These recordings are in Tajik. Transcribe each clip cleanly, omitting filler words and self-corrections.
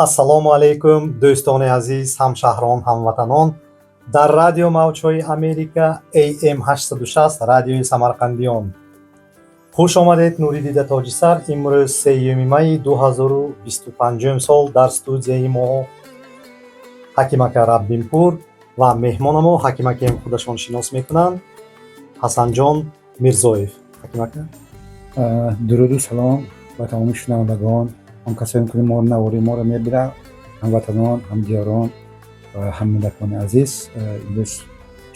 ассалому алайкум дӯстони азиз, ҳамшаҳрон, ҳамватанон. дар радио мавҷҳои Америка AM 860 радиои самарқандиён хуш омадед. Нуридида Тоҷисар. имрӯз 3 майи 2025 сол дар студияи мо ҳакимака Раббинпур ва меҳмонамо ҳакимакаем худашон шинос мекунанд, Ҳасанҷон Мирзоев. ҳакимака дуруду салом ба тамоми шунавандагон, ҳам касоне ки навори моро мебинанд, ҳамватанон, ҳамдиёрон ва ҳаммиллатони азиз. имрӯз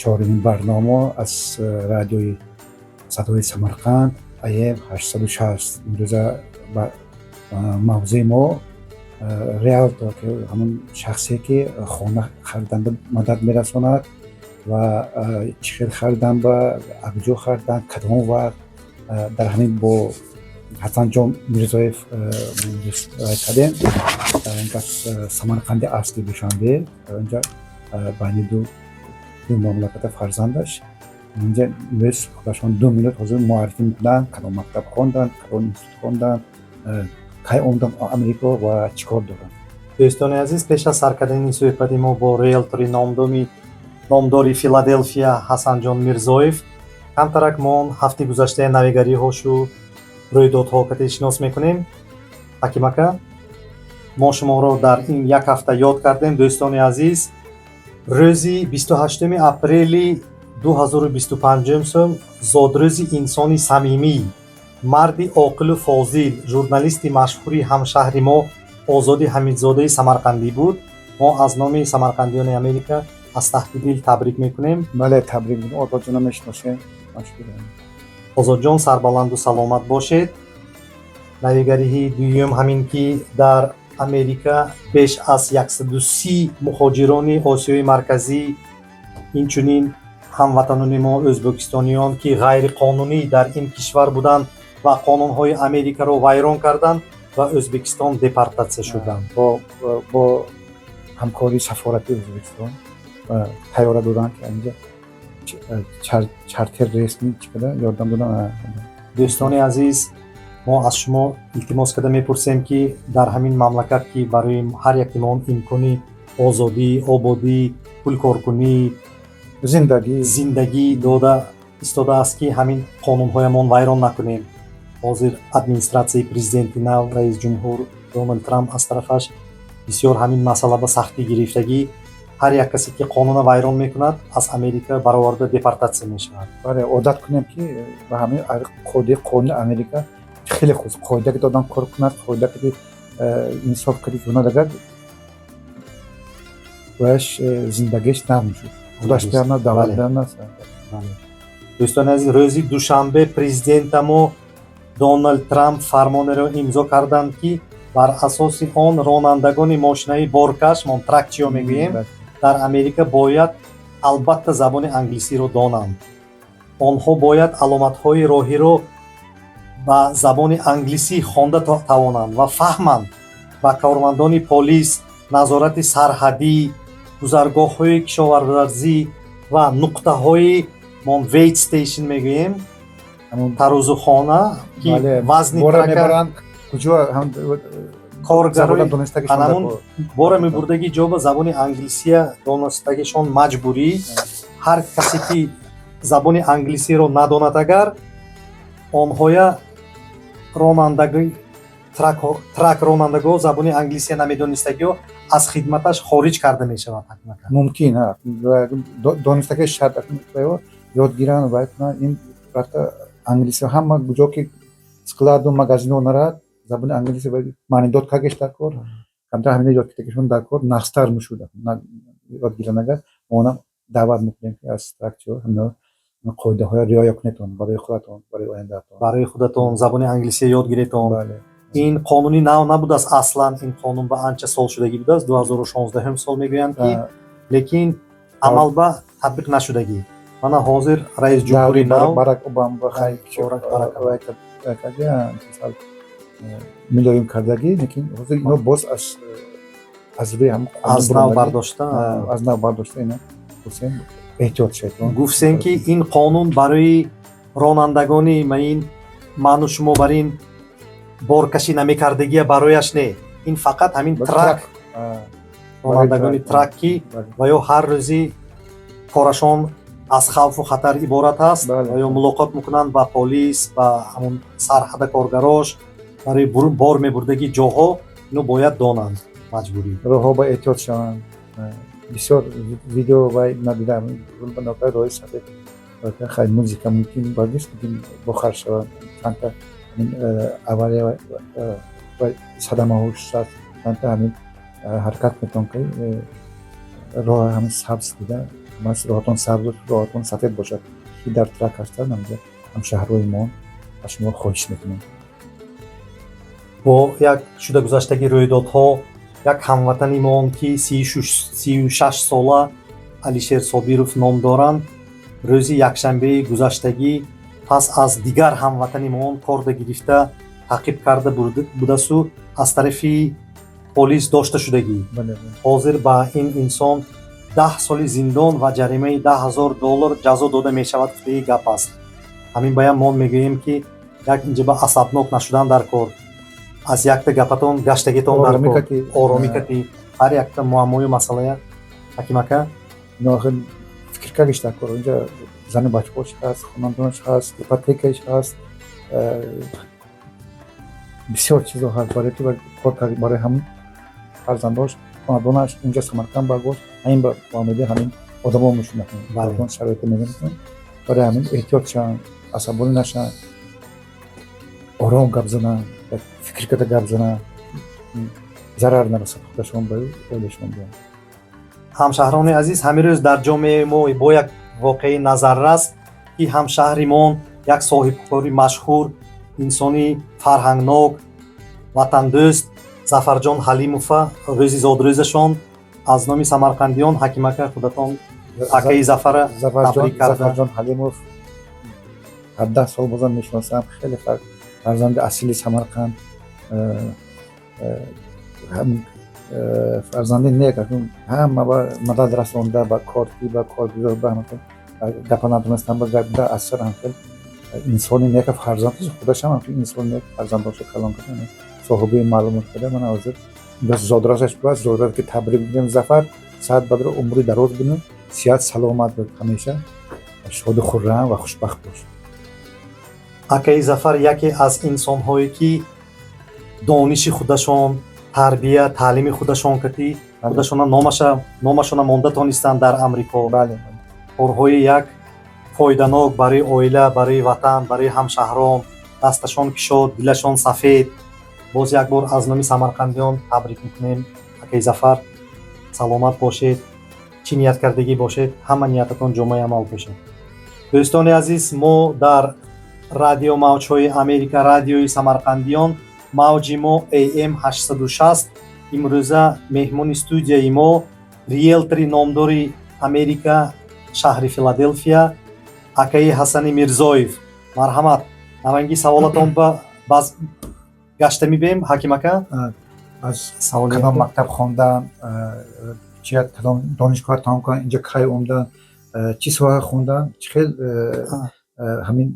чорумин барнома аз радиои садои Самарқанд AM 860. имрӯза мавзӯи мо риалтор, ки ҳамон шахсе ки хона хариданда мадад мерасонад ва чӣ хел харидан ба акҷо харидан, кадом вақт, дар ҳамин бо Ҳасанҷон Мирзоев кардем. Инкас Самарқанди асли душанбе, онҷа байни ду мамлаката фарзандаш. Инҷа имрӯз худашон 2 минут ҳозир муаррифӣ мекунанд, кадом мактаб хондан, кадом институт хондан, кай омдан Амрико ва чӣ кор доранд. дӯстони азиз, пеш аз сар кардани суҳбати мо бо риэлтори номдори Филаделфия Ҳасанҷон Мирзоев, камтарак мо ҳафти гузаштаи навигариҳошу рӯйдодҳо кати шинос мекунем. ҳакимака, мо шуморо дар ин як ҳафта ёд кардем. дӯстони азиз, рӯзи 28 апрели 2025 сол зодрӯзи инсони самимӣ, марди оқилу фозил, журналисти машҳури ҳамшаҳри мо Озоди Ҳамидзодаи Самарқандӣ буд. мо аз номи Самарқандиёни Америка аз таҳти дил табрик мекунем. бале, табрик мекунем. Озодҷона мешиносем. озодҷон, сарбаланду саломат бошед. навигариҳи дуюм ҳамин ки дар Америка беш аз 130 муҳоҷирони Осиёи Марказӣ, инчунин ҳамватанони мо ӯзбекистониён ки ғайриқонунӣ дар ин кишвар буданд ва қонунҳои Америкаро вайрон карданд ва Ӯзбекистон депортатсия шуданд. бо ҳамкори сафорати Ӯзбекистон тайёра доданд, ки инҷа чартер рейсни чиқадар ёрдам доданд. дӯстони азиз, мо аз шумо илтимос карда мепурсем ки дар ҳамин мамлакат ки барои ҳар яктимон имкони озодӣ, ободӣ, пулкоркунӣ, зиндагӣ дода истодааст, ки ҳамин қонунҳоямон вайрон накунем. ҳозир администратсияи президенти нав раис ҷумҳур Дональд Трамп аз тарафаш бисёр ҳамин масъала ба сахтӣ гирифтагӣ, ҳар як касе ки қонуна вайрон мекунад аз Америка бароварда депортатсия мешавад. бале, одат кунем ки ба ҳамин қоидаи қонуни Америка хеле худ қоида ки одам кор кунад, қоида ки инсоф кунад кунад, агар бояш зиндагиш намешуд. худаш биарна давлат биарна. дӯстони азиз, рӯзи душанбе президентамо Дональд Трамп фармонеро имзо карданд ки бар асоси он ронандагони мошинаи боркаш, мон тракчиё мегӯем, дар Америка бояд албатта забони англисиро донанд. онҳо бояд аломатҳои роҳиро ба забони англисӣ хонда тавонанд ва фаҳманд. ба кормандони полис, назорати сарҳадӣ, гузаргоҳҳои кишоварварзӣ ва нуқтаҳои мон вейт стейшн мегӯем, тарозухона ки вазни трака коргарои анамун бора мебурдаги ҷо ба забони англисия донистагишон маҷбурӣ. ҳар касе ки забони англисиро надонад, агар онҳоя ронандаги трак ронандагоҳо забони англисия намедонистагиҳо аз хидматаш хориҷ карда мешавад. мумкин донистаги шарт ёд гиранд ва ин англисия ҳама ҷо ки складу магазино нарад забони англисия маъни дод кагеш дар кор, камтар ҳамина ёд кардагишон дар кор нахстар мешуда ёд гиранд. агар мона даъват мекунем ки аз тракчиё ҳамина қоидаҳоро риоя кунедон барои худатон, барои ояндаатон, барои худатон забони англисия ёд гиретон. ин қонуни нав набудааст. аслан ин қонун ба анча сол шудагӣ будааст. 2016 сол мегӯянд ки, лекин амалба татбиқ нашудагӣ. мана ҳозир раис ҷумҳури нав Барак Обама милоим кардагӣ, лекин ҳозир ино боз аз рӯи ҳам аз нав бардошта ина эҳтиёт шед. гуфтем ки ин қонун барои ронандагони маин ману шумо бар ин боркашӣ намекардагия барояш не. ин фақат ҳамин ронандагони траккӣ بله. ва ё ҳар рӯзи корашон аз хавфу хатар иборат аст بله. ва ё мулоқот мекунанд ба полис ба ҳамон сарҳада коргарош барои бор мебурдагӣ ҷоҳо инро бояд донанд маҷбурӣ. роҳҳо ба эҳтиёт шаванд. бисёр видео ва надидам гулбанока роҳи сафед хай музика мумкин багиш мумкин бохар шавад чандта авария ва садамаҳо шуд чандта ҳамин ҳаракат метавон ки роҳ ҳамин сабз дида ҳамаш роҳатон сабзу роҳатон сафед бошад ки дар трак ҳастанд ҳамҷа ҳамшаҳрҳои мо ба шумо хоҳиш мекунем. бо як шуда гузаштаги рӯйдодҳо як ҳамватани моон ки 36 сола Алишер Собиров ном доранд рӯзи якшанбеи гузаштагӣ пас аз дигар ҳамватани моон корда гирифта таъқиб карда будасу аз тарафи полис дошта шудагӣ. ҳозир ба ин инсон 10 соли зиндон ва ҷаримаи $10,000 ҷазо дода мешавад гуфтаги гап аст. ҳамин баян мон мегӯем ки як инҷоба асабнок нашудан дар кор аз якта гапатон гаштагитон дар кор оромӣ кати ҳар якта муаммою масъалая ҳаким ака ноахир фикр кардиш дар кор инҷа зани бачаҳош ҳаст хонандонаш ҳаст ипотекаиш ҳаст бисёр чизо ҳаст барои ки кор карди барои ҳамин фарзандош хонандонаш инҷа Самарканд баргош ҳамин ба умеди ҳамин одамо мешунад шароите мебинад барои ҳамин эҳтиёт шаванд асабонӣ нашаванд ором гап зананд фикр карда гап зананд зарар нарасад худашон ба оилашон биён. ҳамшаҳрони азиз ҳамин рӯз дар ҷомеаи мо бо як воқеаи назаррас ки ҳамшаҳримон як соҳибкори машҳур инсони фарҳангнок ватандӯст Зафарҷон Ҳалимова рӯзи зодрӯзашон аз номи самарқандиён ҳаким ака худатон акаи Зафара табрик карда. Зафарҷон Ҳалимов 17 сол бозам мешиносам хеле фарзанди асили Самарқанд фарзанди нек ҳама ба мадад расонда ба корти ба коргузор ба гапа надонастан ба гап буда асаран хел инсони нек фарзандаш худашам инсони нек фарзандоша калон кардам соҳиби маълумот кардам мана ҳозир бas зодрасаш бas зодра ки табрик мегӯям Зафар саат бадро умри дароз бинӯ сиҳат саломат бод ҳамеша шоду хуррам ва хушбахт бош. акаи Зафар яке аз инсонҳое ки дониши худашон тарбия таълими худашон кати худашона номашона монда тонистанд дар Амрико. корҳои як фоиданок барои оила барои ватан барои ҳамшаҳрон дасташон кишод дилашон сафед. боз як бор аз номи самарқандиён табрик мекунем акаи Зафар саломат бошед чӣ нияткардагӣ бошед ҳама ниятатон ҷомаи амал бошад. дӯстони азиз мо дар радио мавҷҳои Америка радиои самарқандиён мавҷи мо AM 860 имрӯза меҳмони студияи мо риелтори номдори Америка шаҳри Филаделфия акаи Ҳасани Мирзоев. марҳамат наванги саволатон баз гашта мебем ҳаким ака аз кадом мактаб хондан чӣ кадом донишгоҳ тамом кардан инҷа кай омдан чӣ соҳа хондан чӣ хел ҳамин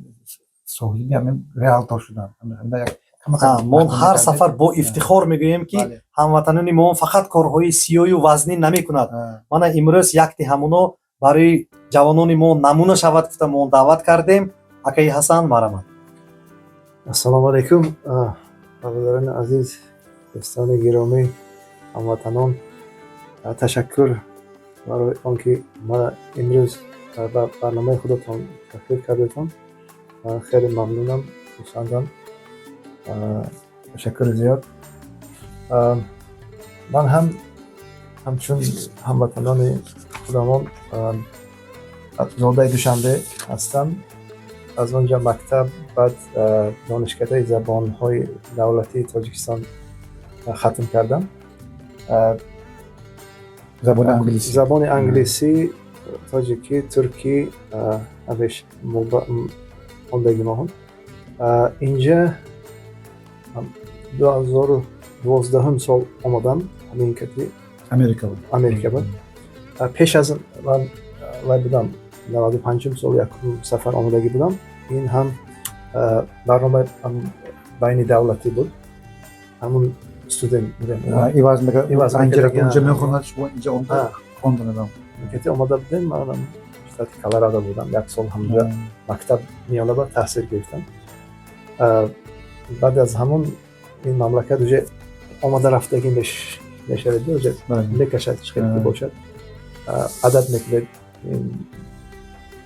соҳиби ҳамин реалтор шудан. мо ҳар сафар бо ифтихор мегӯем ки ҳамватанони мо фақат корҳои сиёю вазнин намекунад. мана имрӯз якти ҳамуно барои ҷавонони мо намуна шавад гуфта мо даъват кардем. акаи Ҳасан марҳамат. ассалому алайкум бародарони азиз дӯстони гиромӣ ҳамватанон ташаккур барои он ки мана имрӯз ба барномаи худатон таклиф кардетон хеле мамнунам хушандам ташаккури зиёд. ман ҳамчун ҳамватанони худамон зодаи Душанбе ҳастам. аз онҷа мактаб баъд донишкадаи забонҳои давлатии Тоҷикистон хатм кардам. забони англисӣ тоҷикӣ туркӣ ҳамеш хондагӣ моҳон. инҷа 2012 сол омадам ҳамин кати Америка буд. пеш аз ман вай будам 95 сол якум сафар омадагӣ будам. ин ҳам барномаи байни давлатӣ буд. ҳамун студент будем. иваз мекард Иваз анҷара мекард, онҷа ҳа. мехонад шумо инҷа онда ҳа. хонданадам Кете омада будем, манам штати Колорадо будам. 1 сол ҳамҷа мактаб миёнаба таҳсил гирифтам. баъд аз ҳамон ин мамлакат уже омада рафтагӣ мешавад, уже мекашад чӣ хел ки бошад. адад мекунед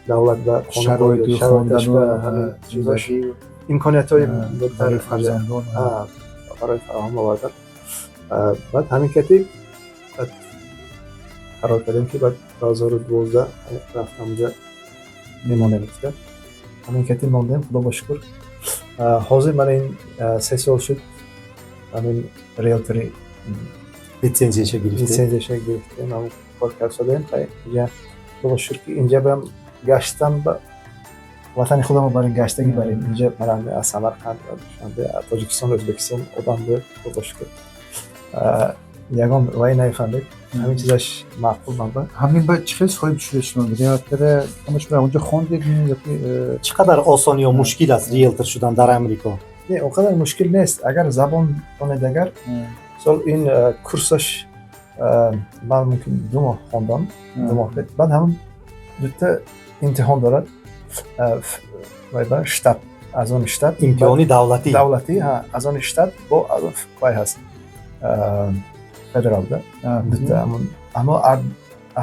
давлат ва шароити шароиташ ва чизаш имкониятҳои барои фарзандон барои фароҳам овардан. баъд ҳамин кати қарор кардем ки баъд 2012 рафтам уҷа мемонем гуфта. ҳамин кати мондем, худо ба шукр. ҳозир мана ин 3 сол шуд ҳамин риэлтори литсензияша гирифтем. литсензияша гирифтем, ҳамн кор кардем. ин худо ба шукр ки инҷа барам гаштам ба ватани худам барем гаштагӣ барем. инҷа барам аз Самарқанд, Душанбе, Тоҷикистон, Ӯзбекистон одам бӯд, худо ба шукр. ягон вай нафаҳмед, ҳамин чизаш маъқул набуд. ҳамин ба чӣ хел соҳиб шудед шумо? риэлтора ҳамаш ба онҷа хондед ёки чӣ қадар осон ё мушкил аст риэлтор шудан дар Амрико? Не, он қадар мушкил нест. Агар забон донед, агар сол ин курсаш ман мумкин 2 моҳ хондам, 2 моҳ бед. баъд ҳамн дута имтиҳон дорад. вай ба штат, аз он штат имтиҳони давлатӣ. давлатӣ, ҳа, аз он штат бо вай ҳаст. федерал да. дута ҳамн аммо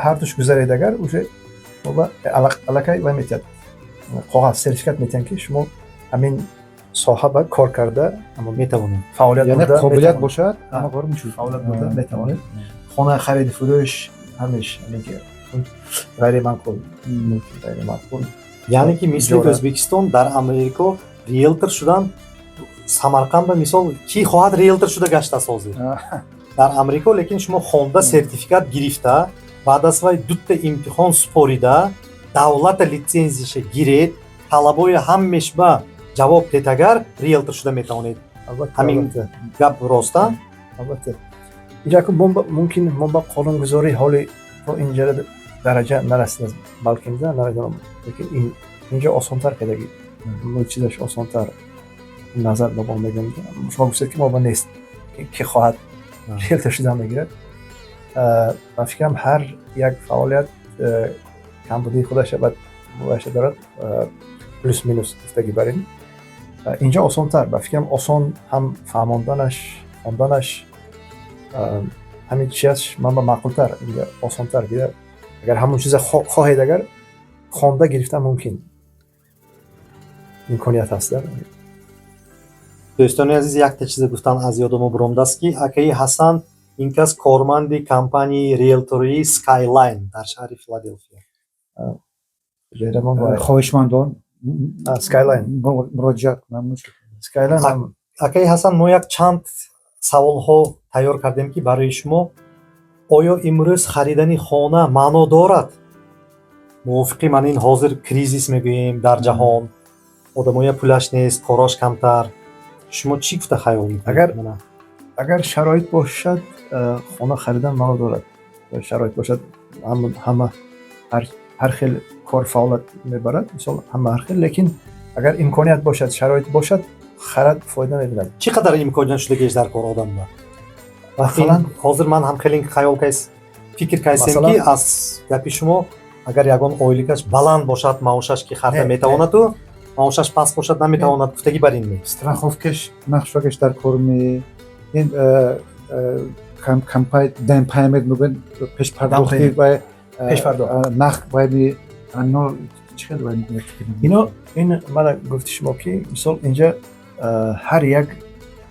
ҳар душ гузаред, агар уже шумо аллакай вай метиҳад. қоғаз сертификат метиҳанд ки шумо ҳамин соҳа ба кор карда метавонед. фаъолият яъне бурда қобилият метавонед. бошад ҳа, ҳама кор мешавад. фаъолият бурда метавонед. хона хариди фурӯш ҳамеш ғайри маъқул, ғайри маъқул. яъне ки мисли иҷора. Ӯзбекистон дар Амрико риэлтор шудан Самарқанд ба мисол ки хоҳад риэлтор шуда гаштааст ҳозир. дар Амрико лекин шумо хонда сертификат гирифта, баъд аз вай дута имтихон супорида, давлата литсензияша гиред, талабои ҳамеш ба ҷавоб детагар риэлтор шуда метавонед. ҳамин гап роста? албатта. инҷа ки мумкин мо ба қонунгузорӣ ҳоли то инҷа дараҷа нарасид, балкин да нарадонам, лекин инҷа осонтар кардагӣ. мо чизаш осонтар назар ба мо мегӯем. шумо гуфтед ки мо ба нест ки хоҳад риэлтор шудан мегирад. ба фикрам ҳар як фаъолият камбудии худаша баша дорад, плюс минус гуфтагӣ барем. инҷа осонтар, ба фикрам осон ҳам фаҳмонданаш, хонданаш, ҳамин чизаш ман ба маъқултар, инҷа осонтар гира. агар ҳамон чиза хоҳед, агар хонда гирифта мумкин имконият ҳаст. дӯстони азиз, якта чиза гуфтан аз ёдам биромдааст ки акаи Ҳасан ин кас корманди компанияи риэлтории Skyline дар шаҳри Филаделфия. хоҳишмандон Skyline муроҷиат кунам мушкил. Skyline акаи Ҳасан, мо як чанд саволҳо тайёр кардем ки барои шумо. оё имрӯз харидани хона маъно дорад? мувофиқи ман, ин ҳозир кризис мегӯем дар ҷаҳон, одамоя пулаш нест, корош камтар. шумо чӣ гуфта хаёл мекунед? агар шароит бошад, хона харидан маъно дорад. шароит бошад, ҳама ҳар хел кор фаъолият мебарад, мисол ҳама ҳар хел, лекин агар имконият бошад, шароит бошад, харад фоида медиҳад. чӣ қадар имконият шуда геш дар кор одамда? Масалан, ҳозир ман ҳам хеле хаёл фикр кардем ки аз гапи шумо, агар ягон оиликаш баланд бошад, маошаш ки харда метавонаду, маошаш паст бошад наметавонад, гуфтагӣ бар ин нест. страховкаш нақшвакаш дар кор ме ин кампай дан паймед мегӯянд пешпардохти ва пешпардохт нақ байни анно чӣ хел байни ин мана гуфти шумо ки мисол инҷа ҳар як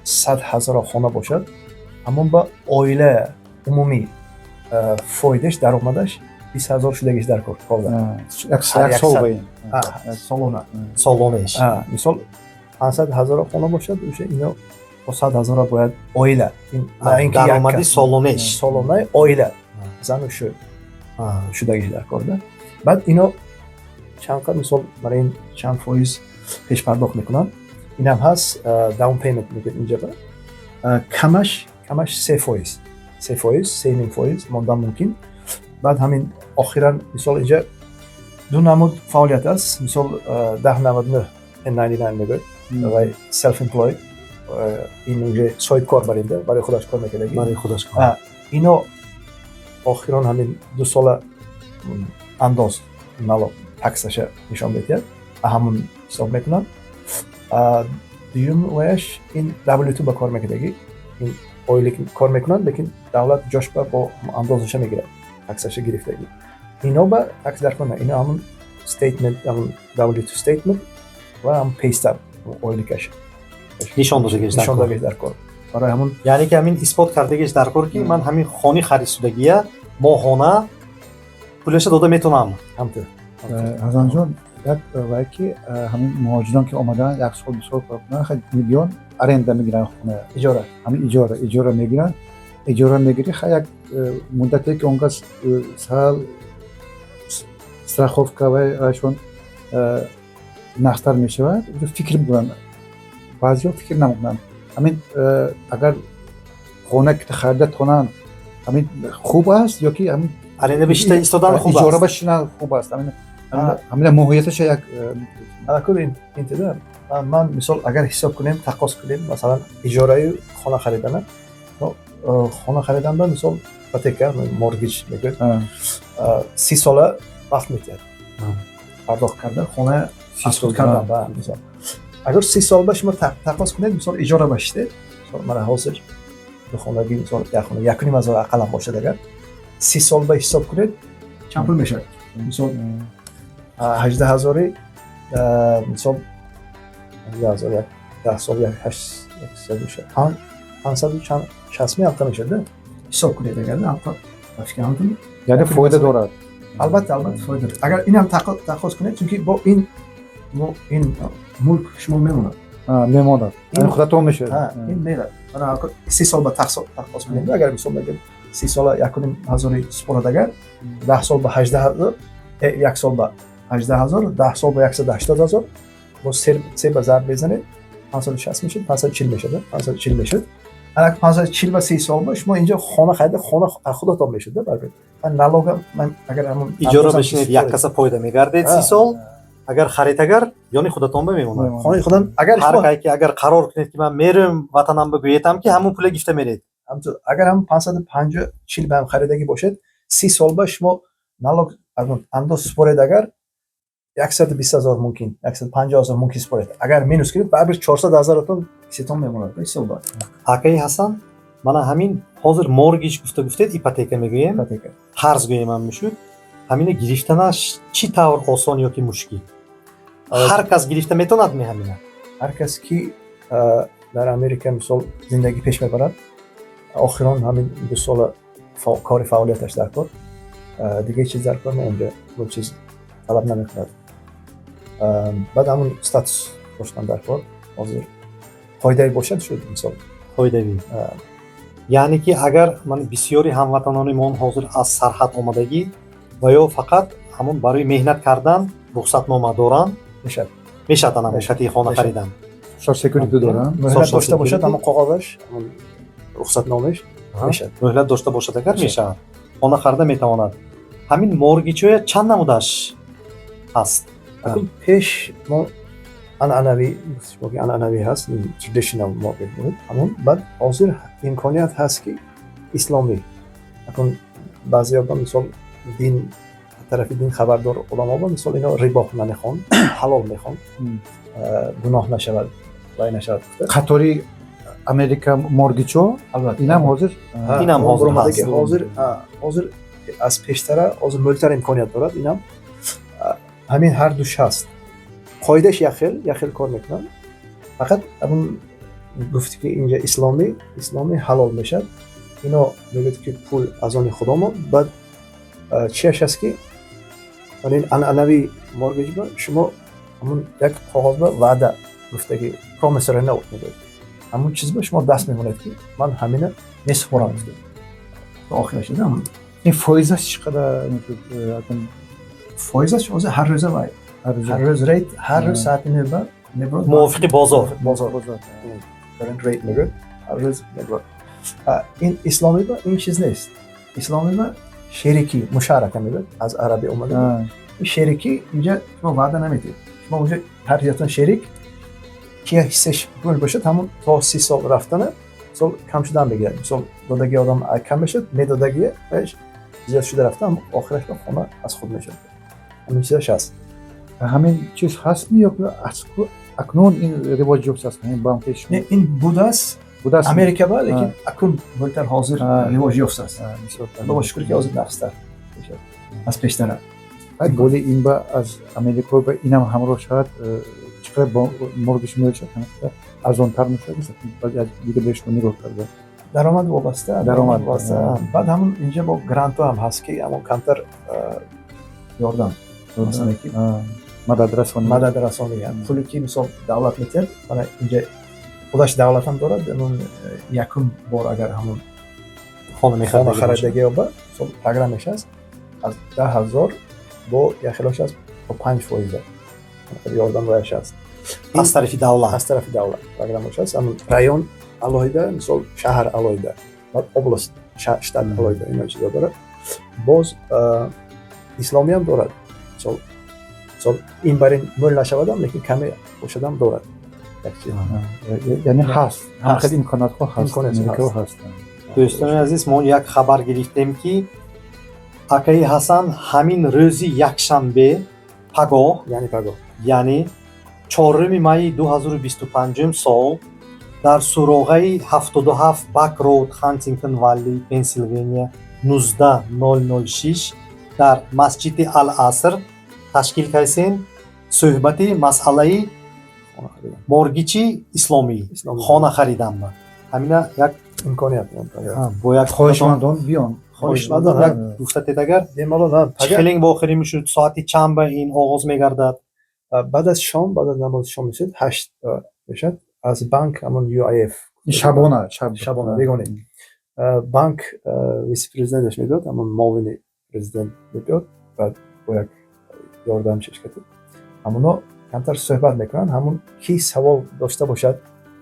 100,000 хона бошад, ҳамон ба оила умумӣ фоидаш, даромадаш 20,000 шудагиш дар кор як сол байн солонааш. мисол 500,000 хона бошад, уша ино 100,000 бояд оила. даромади солонааш, солонаи оила зану шудагиш дар кор да. баъд ино чанд қад мисол барои ин чанд фоиз пешпардохт мекунанд. инам ҳаст down payment мегӯяд инҷа ба камаш 3%, 3% saving фоиз мондан мумкин. баъд ҳамин охиран мисол инҷа ду намуд фаъолият аст. мисол 1099 1099 мегӯяд ва self employed این اونجا سایت کار برنده برای خودش کار میکنه برای خودش آه. اینا آخران همین 2 سال انداز نالو تکسش نشان میده همون حساب میکنن دیوم وش این W2 با کار میکنه این اویلی کار میکنن لیکن دولت جاش با اندازش میگیره تکسش گرفته اینا با تکس در کنه اینا همون statement همون W2 statement و هم pay stub اویلی کش نشان داده در کار برای همون یعنی که همین اثبات کردگیش در کار که من همین خانه خریدگیه ماهانه پولش داده میتونم همطور حسن جان یک وقتی همین مهاجران که آمدن یک سال 2 سال کار کنن خیلی میلیون ارنده میگیرن خونه اجاره همین اجاره میگیرن اجاره میگیری خیلی یک مدتی که اونجا سال страховка وشون نقصتر میشود فکر میکنن بعضی فکر نمیکنن همین اگر خونه که خریدت کنن همین خوب است یا که همین ارنده بیشتر ایستادن خوب اجاره است بشینن خوب است همین موهیتش یک کل این انتظار من مثال اگر حساب کنیم تقاضا کنیم مثلا اجاره خانه خریدن خانه خریدن با مثال هیپوتека مورگیج میگه 30 ساله وقت میده پرداخت کردن خانه 30 سال کردن با مثال اگر 30 سال باشه ما تقاضا کنیم مثال اجاره باشه مثال من حاضر به خانگی مثال یک خانه 1.5 اقل باشه اگر 30 سال به حساب کنید چند پول میشه مثال 18000 مثال 18000 10 سال 800 میشه 560 البته میشه ده حساب کنید اگر نه البته باشه همون یعنی فایده دارد البته فایده داره اگر اینم تقاضا کنید چون که با این ملک شما میمونه میمونه این خودتون میشه این میره من 30 سال به تقاضا کنید اگر مثلا بگیم 30 سال 1.5 سپرد اگر 10 سال به 18000 1 سال به 18000 10 سال به 180000 با 3 به ضرب بزنید 560 میشه 540 میشه 540 میشه اگر 540 و 30 سال باشه ما اینجا خانه خرید خانه خودتون میشه برای من نالوگ من اگر همون اجاره بشینید یک کس پایده میگردید 30 سال اگر خریدگر یعنی خودتون بمیمونه خانه خودم اگر هر کی که اگر قرار کنید که من میرم وطنم بگویتم که همون پول گیفته میرید همونطور اگر هم 550 40 به هم خریدگی باشد 30 سال باش ما نالوگ انداز سپرید اگر 120000 ممکن 150000 ممکن سپرید اگر مینوس کنید بعد 400000 تون سیتون میمونه 20 سال بعد آقای حسن من همین حاضر مورگیج گفتید هیپوتека میگویم قرض گویم هم میشود همین گرفتنش چی طور آسان یا که مشکل هر کس گرفته میتوند می همینه هر کس که در امریکا مثال زندگی پیش میبرد آخران همین 2 سال کار فعالیتش در کار دیگه چیز در کار نمیده و چیز طلب نمیکنه بعد همون استاتوس داشتن در کار حاضر فایده باشد شد مثال فایده بید یعنی که اگر من بسیاری هموطنان ما حاضر از سرحد آمدگی و یا فقط همون برای مهنت کردن رخصتنامه دارن میشد نمایشتی خانه خریدن سوشال سکیوریتی دارن مهلت داشته باشد اما کاغذش رخصتنامه‌اش میشد مهلت داشته باشد اگر میشه خانه خریده میتواند همین مورگیج چند نمودش هست پیش ما عنعنوی هست تردیشنال مورگیج بود همون بعد حاضر امکانیت هست که اسلامی اکن بعضی ها مثال دین طرف دین خبردار علما با مثال اینا ربا نمیخوان حلال میخوان گناه نشود وای نشود قطاری امریکا مورگیجو اینم حاضر هست حاضر از پیشتر حاضر مولتر امکانیت دارد اینم همین هر دوش هست قاعدش یخیل کار میکنن فقط اون گفتی که اینجا اسلامی حلال میشد اینا میگه که پول از آن خدا ما بعد چیش هست که این عنعنوی مورگیج با شما همون یک کاغذ با وعده گفته که پرومیسری نوت میگه همون چیز با شما دست میمونید که من همینه میسپرم گفته تا آخرش دیدم این فایزش چقدر فایزش هر روزه وای هر روز ریت هر روز ساعت میبرد موافق بازار current rate میگه هر روز میبرد این اسلامی با این چیز نیست اسلامی با شریکی مشارکه میگه از عربی اومده این شریکی اینجا شما وعده نمیدید شما اونجا هر یتون ikiye hissəş böl باشد همون تا 30 سال رفتنه سال کم شدن بگیره مثلا دادگی آدم کم بشه مدادگی بهش زیاد شده رفته هم آخرش به خونه از خود میشه همین چیزش هست همین چیز هست می یا اکنون این رواج جفت است این بانکش نه این بوداست امریکا با لیکن اکن بولتر حاضر رواج یافته است الله شکر که حاضر نقصتر از پیشتره ولی این با از امریکا به اینم همراه شد چقدر با مرگش میشه ارزان‌تر میشه بعد دیگه بهش نگاه کرده درآمد وابسته درآمد بعد همون اینجا با گرانت هم هست که همون کمتر یاردم مثلا که مدد رسانی پولی که مثلا دولت میتر من اینجا خودش دولت هم دارد اون یکم بار اگر همون خانه خریدگی با پروگرامش هست از 10,000 با یخلاش هست با 5% یاردم رویش هست از طرف دولت پروگرامش هست همون رایون алоҳида мисол шаҳр алоҳида ва област штат алоҳида ино чиза дорад боз исломиям дорад мисол ин барин мӯл нашавадам лекин каме бошадам дорад яъне ҳаст ҳамқад имконатҳо ҳаст дӯстони азиз мо як хабар гирифтем ки акаи ҳасан ҳамин рӯзи якшанбе пагоҳ яъне 4 майи 2025 сол дар суроғаи 77 Бак Роуд, Хантингтон Валли, Пенсилвания 19006 дар масҷиди Ал-Аср ташкил кардем суҳбати масъалаи моргичи исломӣ хона хариданма ҳамина як имконият бо як хоҳишмандон биён хоҳишмандон як гуфтатед агар чӣ хелин бо охирӣ мешуд соати чанд ба ин оғоз мегардад баъд аз шом баъд аз намози шом мешуд 8 мешуд از بانک همون UIF شبانه بگونه بانک ویس پرزیدنتش میداد همون معاون پرزیدنت میداد بعد با یک یاردم شرکتی همونا کمتر صحبت میکنن همون کی سوال داشته باشد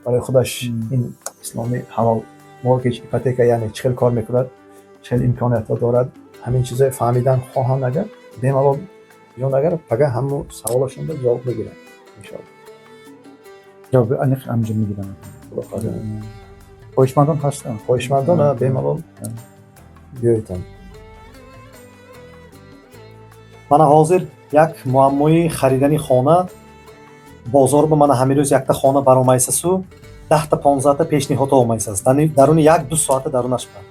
برای خودش این اسلامی حلال مورگیج ایپوتека یعنی چه کار میکند چه امکانات دارد همین چیزای فهمیدن خواهند اگر بیمالال یا اگر پگه همون سوالشون رو جواب میگیرن ان شاء الله جواب انیق انجام میگیرن خوشمندان هستن خوشمندان بیمالال بیایتن من حاضر یک معمای خریدنی خانه بازار به من همین روز یک تا خانه برآمایسه سو 10 تا 15 تا پیشنهاد آمایسه است درون 1-2 ساعت درونش پر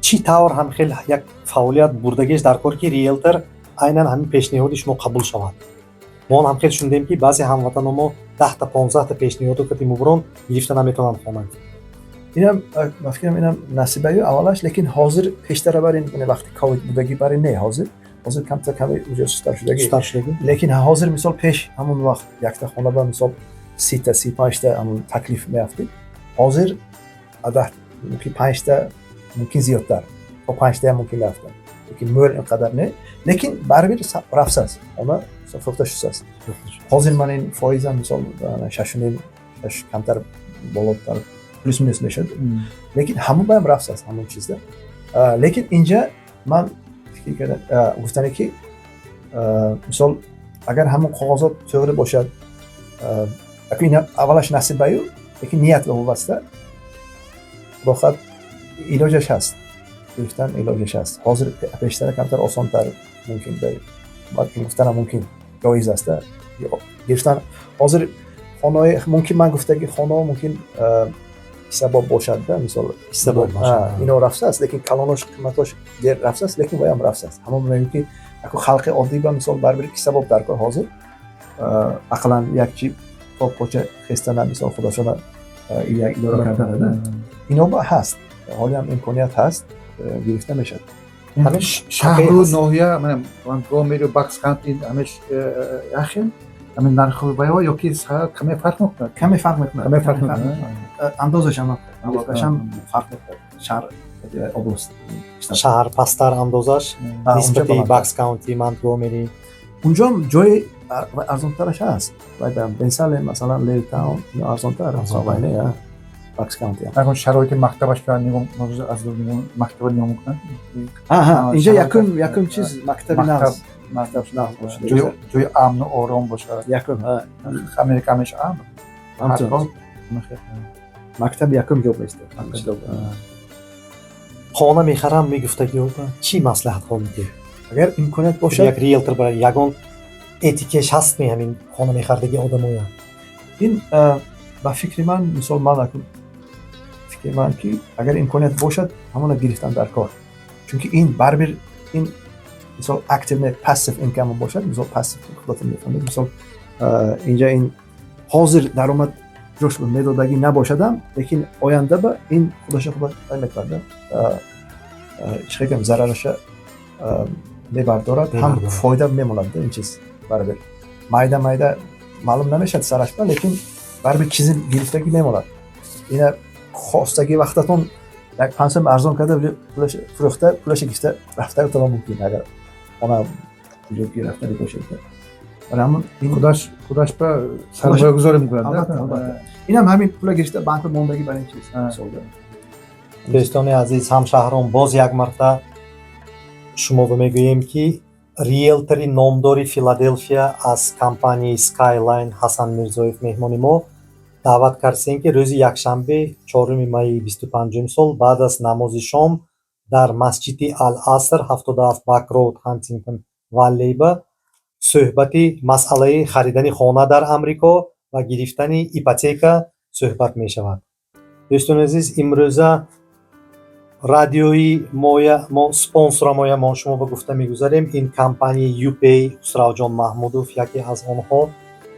چی طور هم خیلی یک فعالیت بردگیش در کار که ریلتر عیناً همین پیشنهاد شما قبول شود ما هم خیلی شنیدیم که بعضی هموطنان ما 10 تا 15 تا پیشنهاد که تیمورون گرفته نمیتونن خانه اینم فکر اینم نصیبه اولش لیکن حاضر پیشتر بر این وقتی کووید بودگی برای نه حاضر کمتر کمی اونجا سوستر شدگی لیکن حاضر مثال پیش همون وقت یک تا خانه با مثال 30 تا 35 تا همون تکلیف میافتی حاضر عدد ممکن 5 تا ممکن زیادتر تا 5 تا ممکن رفتن لیکن مول اینقدر نه لیکن برابر رفت است اما فروخته شده است حاضر من این فایزم مثال 6 کمتر بالاتر پلوس مینوس میشد لیکن همون باید رفت است همون چیزه لیکن اینجا من فکر کردم گفتن که مثال اگر همون کاغذات توری باشد اگه اولش نصیب بیو لیکن نیت به واسطه بخاطر علاجش هست گفتن علاجش هست حاضر پیشتر کمتر آسان‌تر ممکن باید گفتن ممکن جایز است گفتن حاضر خانه ممکن من گفته که خانه ممکن سبب باشد مثال سبب باشد اینا رفته است لیکن کلانش قیمتش دیر رفته است لیکن باید رفته است همون میگم که اگه خلق عادی به مثال بربری که سبب در کار حاضر عقلا یک چی با پوچه خستن مثال خدا شده یک اداره کردن اینا با هست حالی هم امکانیت هست گرفته میشد همش شهر و ناحیه من گامیری و باکس کانتی همش اخیر همین نرخ باید یا کی کمی فرق میکنه کمی فرق میکنه اندازش هم فرق میکنه شهر област شهر پستر اندازش نسبت باکس کانتی مونتگومری اونجا هم جای ارزان‌ترش هست باید مثلا مثلا لیل تاون ارزان‌تر حسابینه باکس کانتی اگه شرایط مکتبش که نگم از مکتب نگم میکنن اینجا یکم چیز مکتبی نیست مکتب نه جای امن و آرام باشه یکم امریکا همش امن همچنین. کار مکتب یکم جوب است. خانه میخرم میگفته که چی مصلحت ها میده؟ اگر امکانیت یک باشد ریلتر برای یگان اتیکش هست می همین خانه میخردگی آدمویا. این با فکر من مثال من اکنون فکر من که اگر امکانیت باشد همون گرفتن در کار، چون که این بربر این مثال اکتیو نه پاسیو اینکم باشد، مثال پاسیو خودتون میفهمید، مثال اینجا این حاضر درآمد جوش میدادگی نباشدم، لیکن آینده به این خودش خود میکنه چه کم ضررش میبردارد هم فایده میموند این چیز برابر مایده معلوم نمیشد سرش با، لیکن برابر چیزی گرفتگی میموند. این خواستگی وقتتون یک پنسم ارزان کرده پولش فروخته پولش گرفته رفته تو ممکن اگر اون پول گرفته باشه. برای همون این خودش به سرمایه گذاری میکنه. این هم همین پول گرفته بانک موندگی برای این چیز سوده. دوستان عزیز همشهران باز یک مرتبه شما رو میگوییم که ریلتری نامداری فیلادلفیا از کمپانی سکایلاین حسن میرزویف مهمانی ما دعوت کردیم که روز یکشنبه 4 می 25 سال بعد از نماز شام در مسجد العصر 77 بک رود هانتینگتون ولی با صحبتی مسئله خریدن خانه در امریکا و گرفتن ایپوتека صحبت می شود. دوستان عزیز امروزه رادیوی ما سپانسر ما شما به گفته میگذاریم این کمپانی یوپی خسرو جان محمودوف یکی از آنها،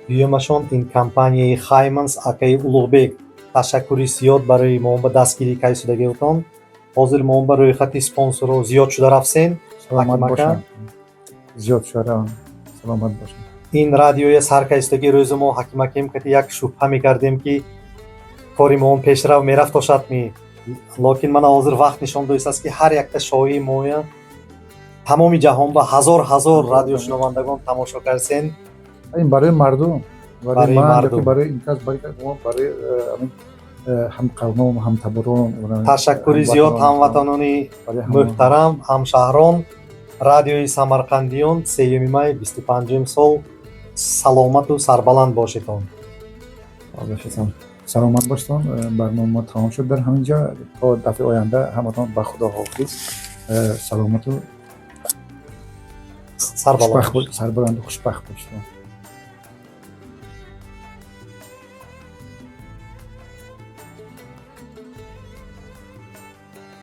دویمشان این کمپانی خایمنز اکای اولوغبек. تشکری زیاد برای ما به دستگیری کیسودگیتان. حاضر ما به روی خط سپانسر زیاد شده رفتین. سلامت باشین. زیاد شده سلامت باشین. این رادیوی سرکیستگی روز ما حکیمکیم که یک شبهه میکردیم که کاری ما پیش رو میرفت تا می، لیکن من حاضر وقت نشان دوست است که هر یک تا شایی مویا تمامی جهان با هزار رادیو شنوندگان تماشا کردین. این برای مردم، برای مردم، برای این کس برای هم قوم هم تبرون. تشکری زیاد هموطنان محترم همشهران رادیوی سمرقندیون 3 می 25 سال سلامت و سربلند باشیدون. سلامت باشتون. برنامه ما تمام شد در همینجا. تا دفعه آینده همتون به خدا حافظ. سلامت و سربلند خوشبخت باشتون.